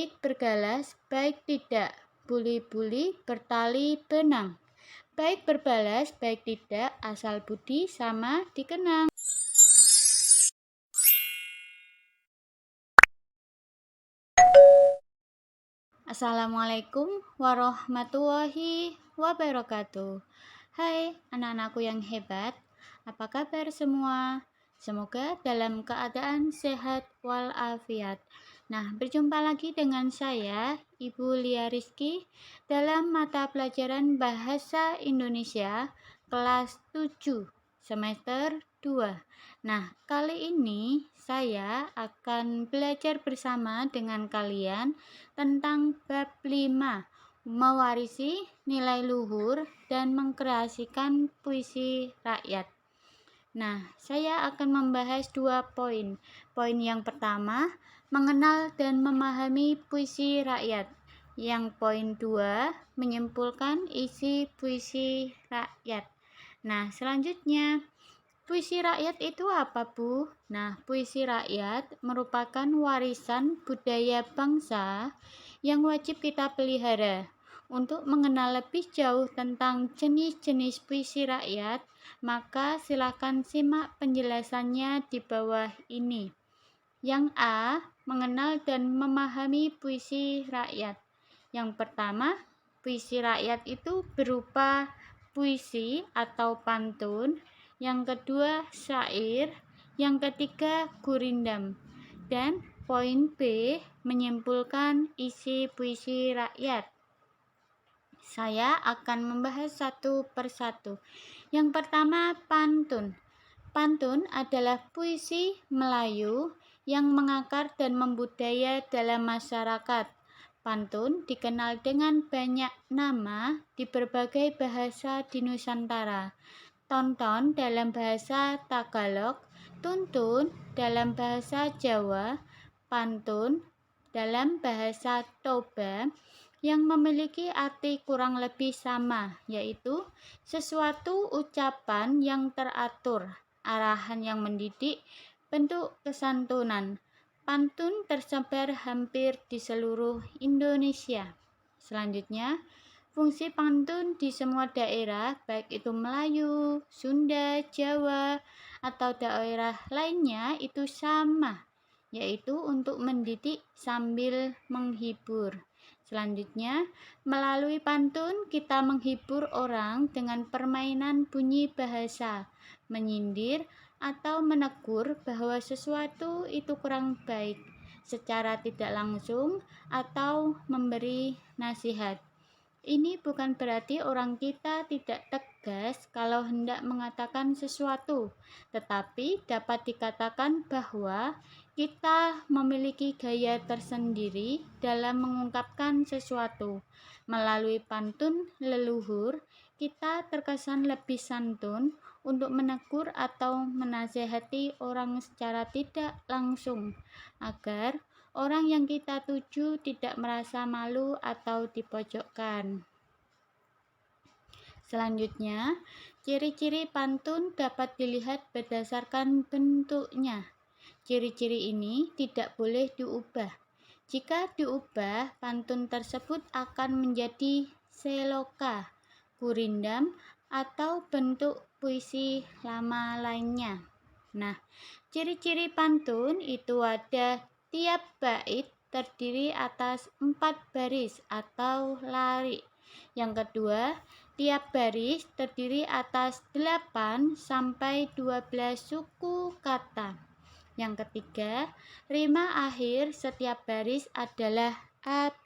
baik bergalas, baik tidak, buli-buli bertali benang. Baik berbalas, baik tidak, asal budi sama dikenang. Assalamualaikum warahmatullahi wabarakatuh. Hai anak-anakku yang hebat, apa kabar semua? Semoga dalam keadaan sehat walafiat. Nah, berjumpa lagi dengan saya, Ibu Lia Rizky, dalam mata pelajaran Bahasa Indonesia kelas 7, semester 2. Nah, kali ini saya akan belajar bersama dengan kalian tentang bab 5, mewarisi nilai luhur dan mengkreasikan puisi rakyat. Nah, saya akan membahas 2 poin. Poin yang pertama, mengenal dan memahami puisi rakyat. Yang poin 2, menyimpulkan isi puisi rakyat. Nah, selanjutnya, puisi rakyat itu apa, Bu? Nah, puisi rakyat merupakan warisan budaya bangsa yang wajib kita pelihara. Untuk mengenal lebih jauh tentang jenis-jenis puisi rakyat, maka silakan simak penjelasannya di bawah ini. Yang A, mengenal dan memahami puisi rakyat. Yang pertama, puisi rakyat itu berupa puisi atau pantun. Yang kedua, syair. Yang ketiga, gurindam. Dan poin B, menyimpulkan isi puisi rakyat. Saya akan membahas satu persatu. Yang pertama, pantun. Pantun adalah puisi Melayu yang mengakar dan membudaya dalam masyarakat. Pantun dikenal dengan banyak nama di berbagai bahasa di Nusantara. Tonton dalam bahasa Tagalog, tuntun dalam bahasa Jawa, pantun dalam bahasa Toba yang memiliki arti kurang lebih sama, yaitu sesuatu ucapan yang teratur, arahan yang mendidik, bentuk kesantunan. Pantun tersebar hampir di seluruh Indonesia. Selanjutnya, fungsi pantun di semua daerah, baik itu Melayu, Sunda, Jawa, atau daerah lainnya itu sama, yaitu untuk mendidik sambil menghibur. Selanjutnya, melalui pantun kita menghibur orang dengan permainan bunyi bahasa, menyindir atau menegur bahwa sesuatu itu kurang baik secara tidak langsung atau memberi nasihat. Ini bukan berarti orang kita tidak tegas kalau hendak mengatakan sesuatu, tetapi dapat dikatakan bahwa kita memiliki gaya tersendiri dalam mengungkapkan sesuatu. Melalui pantun leluhur, kita terkesan lebih santun untuk menegur atau menasehati orang secara tidak langsung, agar orang yang kita tuju tidak merasa malu atau dipojokkan. Selanjutnya, ciri-ciri pantun dapat dilihat berdasarkan bentuknya. Ciri-ciri ini tidak boleh diubah. Jika diubah, pantun tersebut akan menjadi seloka, gurindam, atau bentuk puisi lama lainnya. Nah, ciri-ciri pantun itu ada tiap bait terdiri atas 4 baris atau larik. Yang kedua, tiap baris terdiri atas 8 sampai 12 suku kata. Yang ketiga, rima akhir setiap baris adalah AB.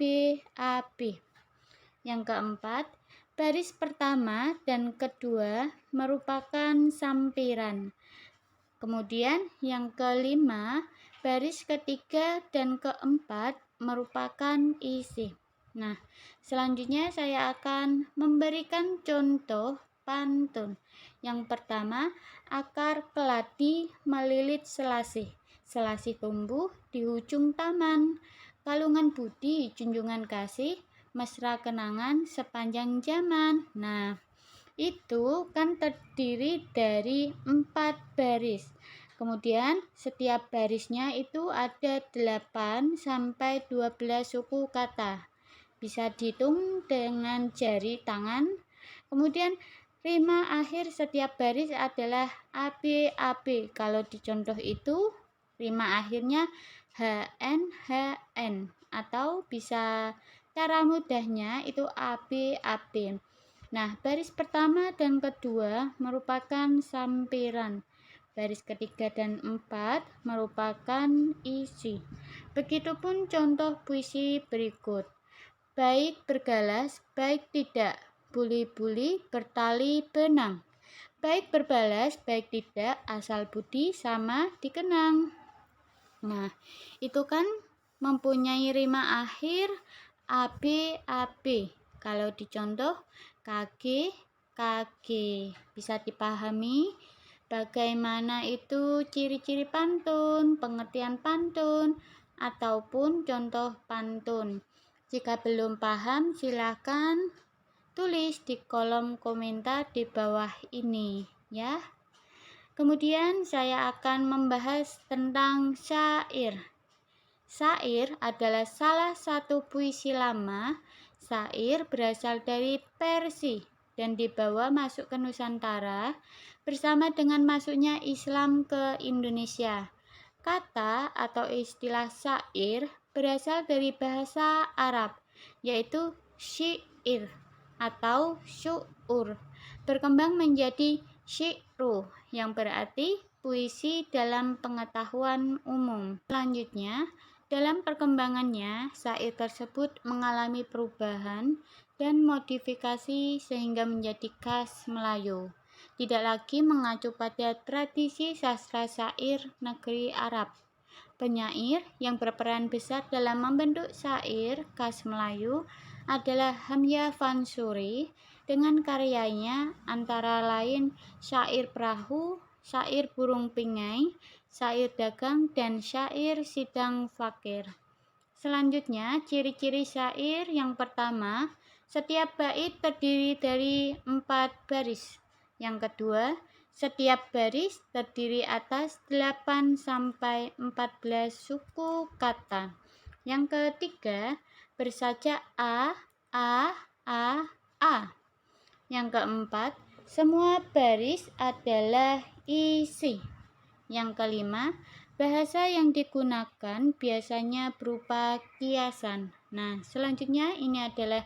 Yang keempat, baris pertama dan kedua merupakan sampiran. Kemudian yang kelima, baris ketiga dan keempat merupakan isi. Nah, selanjutnya saya akan memberikan contoh pantun. Yang pertama, akar keladi melilit selasih. Selasih tumbuh di ujung taman. Kalungan budi, junjungan kasih, mesra kenangan sepanjang zaman. Nah, itu kan terdiri dari 4 baris. Kemudian setiap barisnya itu ada 8 sampai 12 suku kata. Bisa dihitung dengan jari tangan. Kemudian rima akhir setiap baris adalah ABAB. Kalau di contoh itu rima akhirnya HN atau bisa cara mudahnya itu ABAB. Nah, baris pertama dan kedua merupakan sampiran. Baris ketiga dan empat merupakan isi. Begitupun contoh puisi berikut. Baik bergalas, baik tidak. Buli-buli bertali benang. Baik berbalas, baik tidak, asal budi sama dikenang. Nah, itu kan mempunyai rima akhir ABAB. Kalau dicontoh KG, KG. Bisa dipahami bagaimana itu ciri-ciri pantun, pengertian pantun, ataupun contoh pantun. Jika belum paham, silakan tulis di kolom komentar di bawah ini ya. Kemudian saya akan membahas tentang syair. Syair adalah salah satu puisi lama. Syair berasal dari Persia dan dibawa masuk ke Nusantara bersama dengan masuknya Islam ke Indonesia. Kata atau istilah syair berasal dari bahasa Arab, yaitu syair atau syu'ur, berkembang menjadi syi'ru yang berarti puisi dalam pengetahuan umum. Selanjutnya, dalam perkembangannya, syair tersebut mengalami perubahan dan modifikasi sehingga menjadi khas Melayu. Tidak lagi mengacu pada tradisi sastra syair negeri Arab. Penyair yang berperan besar dalam membentuk syair khas Melayu adalah Hamzah Fansuri dengan karyanya antara lain Syair Perahu, Syair Burung Pingai, Syair Dagang, dan Syair Sidang Fakir. Selanjutnya, ciri-ciri syair yang pertama, setiap bait terdiri dari 4 baris. Yang kedua, setiap baris terdiri atas 8 sampai 14 suku kata. Yang ketiga, bersajak A, A, A, A. Yang keempat, semua baris adalah isi. Yang kelima, bahasa yang digunakan biasanya berupa kiasan. Nah, selanjutnya ini adalah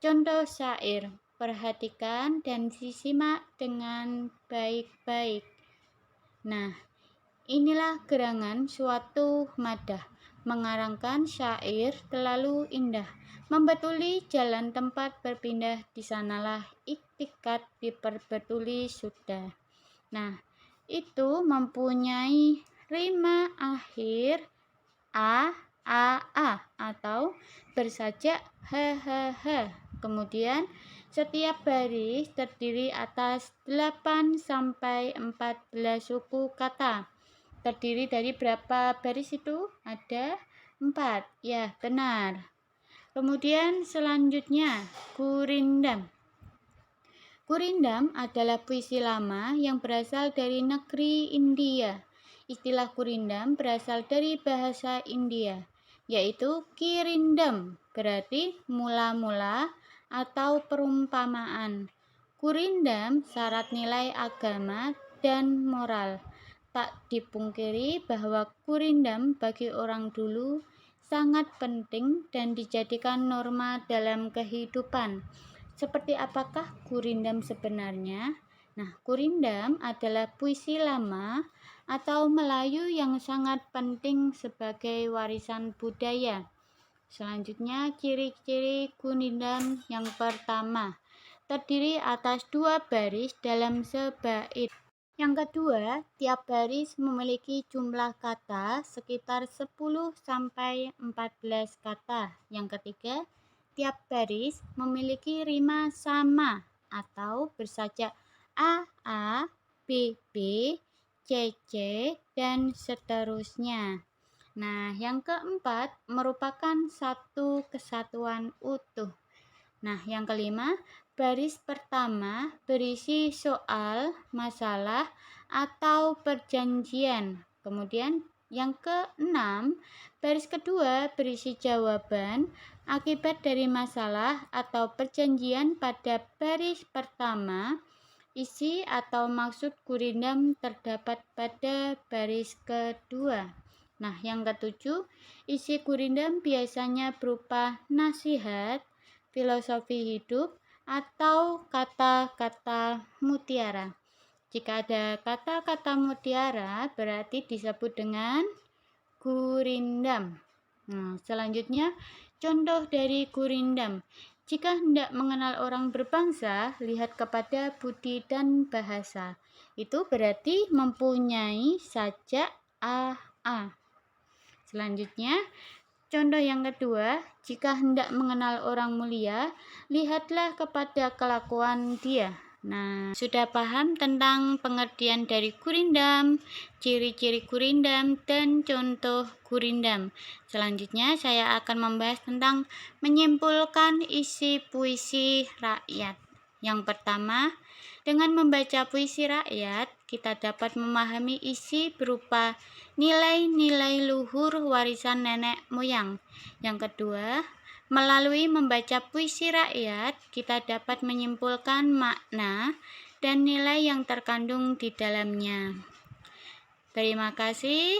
contoh syair. Perhatikan dan disimak dengan baik-baik. Nah, inilah gerangan suatu madah. Mengarangkan syair terlalu indah. Membetuli jalan tempat berpindah, di sanalah iktikat diperbetuli sudah. Nah, itu mempunyai rima akhir a atau bersajak h. Kemudian setiap baris terdiri atas 8 sampai 14 suku kata. Terdiri dari berapa baris itu? Ada 4. Ya, benar. Kemudian selanjutnya, Gurindam. Gurindam adalah puisi lama yang berasal dari negeri India. Istilah gurindam berasal dari bahasa India, yaitu kirindam, berarti mula-mula atau perumpamaan. Gurindam syarat nilai agama dan moral. Tak dipungkiri bahwa gurindam bagi orang dulu sangat penting dan dijadikan norma dalam kehidupan. Seperti apakah gurindam sebenarnya? Nah, gurindam adalah puisi lama atau Melayu yang sangat penting sebagai warisan budaya. Selanjutnya, ciri-ciri gurindam yang pertama, terdiri atas 2 baris dalam sebait. Yang kedua, tiap baris memiliki jumlah kata sekitar 10 sampai 14 kata. Yang ketiga, tiap baris memiliki rima sama atau bersajak A, B, C, dan seterusnya. Nah, yang keempat merupakan satu kesatuan utuh. Nah, yang kelima, baris pertama berisi soal, masalah, atau perjanjian. Kemudian yang keenam, baris kedua berisi jawaban akibat dari masalah atau perjanjian pada baris pertama. Isi atau maksud gurindam terdapat pada baris kedua. Nah, yang ketujuh, isi gurindam biasanya berupa nasihat, filosofi hidup, atau kata-kata mutiara. Jika ada kata-kata mutiara, berarti disebut dengan gurindam. Nah, selanjutnya, contoh dari gurindam. Jika hendak mengenal orang berbangsa, lihat kepada budi dan bahasa. Itu berarti mempunyai sajak AA. Selanjutnya, contoh yang kedua, jika hendak mengenal orang mulia, lihatlah kepada kelakuan dia. Nah, sudah paham tentang pengertian dari gurindam, ciri-ciri gurindam, dan contoh gurindam. Selanjutnya, saya akan membahas tentang menyimpulkan isi puisi rakyat. Yang pertama, dengan membaca puisi rakyat, kita dapat memahami isi berupa nilai-nilai luhur warisan nenek moyang. Yang kedua, melalui membaca puisi rakyat, kita dapat menyimpulkan makna dan nilai yang terkandung di dalamnya. Terima kasih.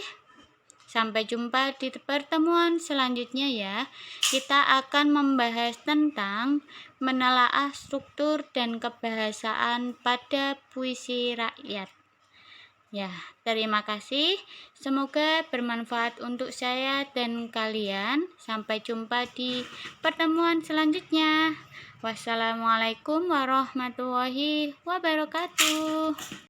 Sampai jumpa di pertemuan selanjutnya ya. Kita akan membahas tentang menelaah struktur dan kebahasaan pada puisi rakyat. Ya, terima kasih. Semoga bermanfaat untuk saya dan kalian. Sampai jumpa di pertemuan selanjutnya. Wassalamualaikum warahmatullahi wabarakatuh.